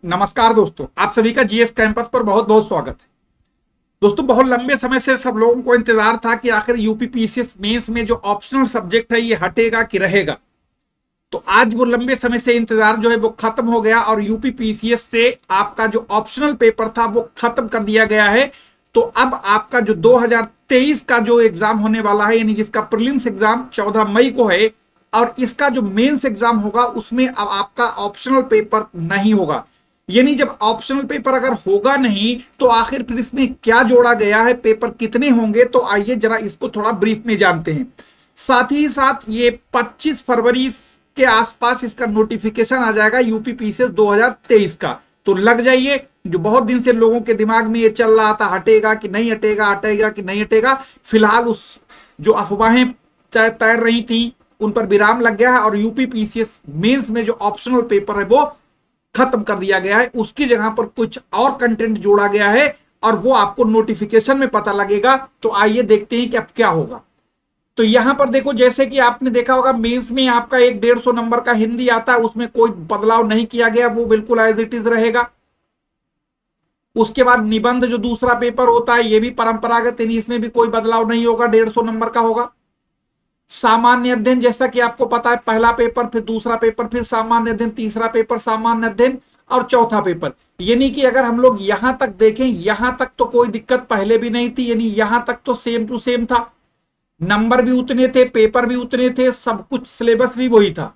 नमस्कार दोस्तों, आप सभी का जीएस कैंपस पर बहुत बहुत स्वागत है। दोस्तों, बहुत लंबे समय से सब लोगों को इंतजार था कि आखिर यूपी पीसीएस मेंस में जो ऑप्शनल सब्जेक्ट है ये हटेगा कि रहेगा। तो आज वो लंबे समय से इंतजार जो है वो खत्म हो गया और यूपी पीसीएस से आपका जो ऑप्शनल पेपर था वो खत्म कर दिया गया है। तो अब आपका जो 2023 का जो एग्जाम होने वाला है, यानी जिसका प्रीलिम्स एग्जाम 14 मई को है, और इसका जो मेंस एग्जाम होगा उसमें अब आपका ऑप्शनल पेपर नहीं होगा। यानी जब ऑप्शनल पेपर अगर होगा नहीं तो आखिर फिर इसमें क्या जोड़ा गया है, पेपर कितने होंगे, तो आइए जरा इसको थोड़ा ब्रीफ में जानते हैं। साथ ही साथ ये 25 फरवरी के आसपास इसका नोटिफिकेशन आ जाएगा यूपी पीसीएस 2023 का। तो लग जाइए, जो बहुत दिन से लोगों के दिमाग में ये चल रहा था हटेगा कि नहीं हटेगा, हटेगा कि नहीं हटेगा, फिलहाल उस जो अफवाहें तैर रही थी उन पर विराम लग गया है और यूपी पीसीएस मेंस में जो ऑप्शनल पेपर है वो खत्म कर दिया गया है। उसकी जगह पर कुछ और कंटेंट जोड़ा गया है और वो आपको नोटिफिकेशन में पता लगेगा। तो आइए देखते हैं कि अब क्या होगा। तो यहां पर देखो, जैसे कि आपने देखा होगा मेंस में आपका एक 150 नंबर का हिंदी आता है, उसमें कोई बदलाव नहीं किया गया, वो बिल्कुल एज इट इज रहेगा। उसके बाद निबंध जो दूसरा पेपर होता है ये भी परंपरागत, यानी इसमें भी कोई बदलाव नहीं होगा, 150 नंबर का होगा। सामान्य अध्ययन, जैसा कि आपको पता है, पहला पेपर, फिर दूसरा पेपर, फिर सामान्य अध्ययन, तीसरा पेपर सामान्य अध्ययन और चौथा पेपर। यानी कि अगर हम लोग यहां तक देखें, यहां तक तो कोई दिक्कत पहले भी नहीं थी, यानी यहां तक तो सेम टू सेम था, नंबर भी उतने थे, पेपर भी उतने थे, सब कुछ सिलेबस भी वही था।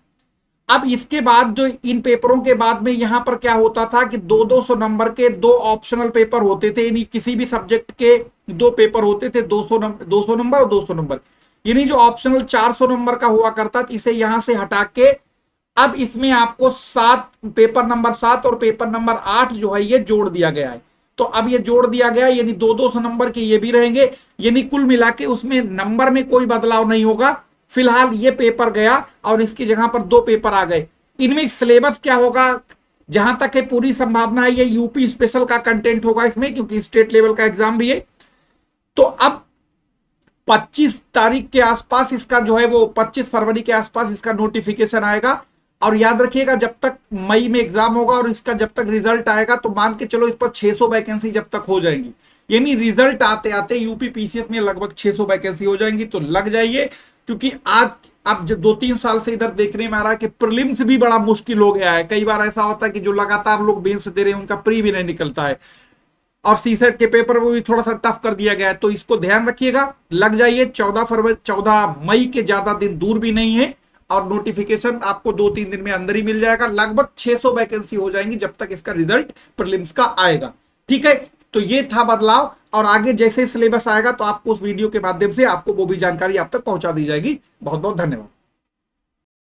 अब इसके बाद जो इन पेपरों के बाद में यहां पर क्या होता था कि 200 नंबर के दो ऑप्शनल पेपर होते थे, यानी किसी भी सब्जेक्ट के दो पेपर होते थे, 200 नंबर और 200 नंबर। यानी जो ऑप्शनल 400 नंबर का हुआ करता था, इसे यहां से हटा के अब इसमें आपको 7 पेपर नंबर 7 और पेपर नंबर 8 जो है ये जोड़ दिया गया है। तो अब ये जोड़ दिया गया, यानी 200 नंबर के ये भी रहेंगे, यानी कुल मिला के उसमें नंबर में कोई बदलाव नहीं होगा। फिलहाल ये पेपर गया और इसकी जगह पर 2 पेपर आ गए। इनमें सिलेबस क्या होगा, जहां तक है पूरी संभावना है ये यूपी स्पेशल का कंटेंट होगा इसमें, क्योंकि स्टेट लेवल का एग्जाम भी है। तो अब 25 तारीख के आसपास इसका जो है वो 25 फरवरी के आसपास इसका नोटिफिकेशन आएगा। और याद रखिएगा, जब तक मई में एग्जाम होगा और इसका जब तक रिजल्ट आएगा तो मान के चलो इस पर 600 वैकेंसी जब तक हो जाएंगी, यानी रिजल्ट आते आते यूपी पीसीएस में लगभग 600 वैकेंसी हो जाएंगी। तो लग जाइए, क्योंकि आज अब जब 2-3 साल से इधर देखने में आ रहा है कि प्रीलिम्स भी बड़ा मुश्किल हो गया है। कई बार ऐसा होता है कि जो लगातार लोग मेंस दे रहे हैं उनका प्री भी नहीं निकलता है, और सीसेट के पेपर को भी थोड़ा सा टफ कर दिया गया है। तो इसको ध्यान रखिएगा, लग जाइए। 14 मई के ज्यादा दिन दूर भी नहीं है और नोटिफिकेशन आपको 2-3 दिन में अंदर ही मिल जाएगा। लगभग 600 वैकेंसी हो जाएंगी जब तक इसका रिजल्ट प्रीलिम्स का आएगा। ठीक है, तो ये था बदलाव, और आगे जैसे सिलेबस आएगा तो आपको उस वीडियो के माध्यम से आपको वो भी जानकारी आप तक पहुंचा दी जाएगी। बहुत बहुत धन्यवाद।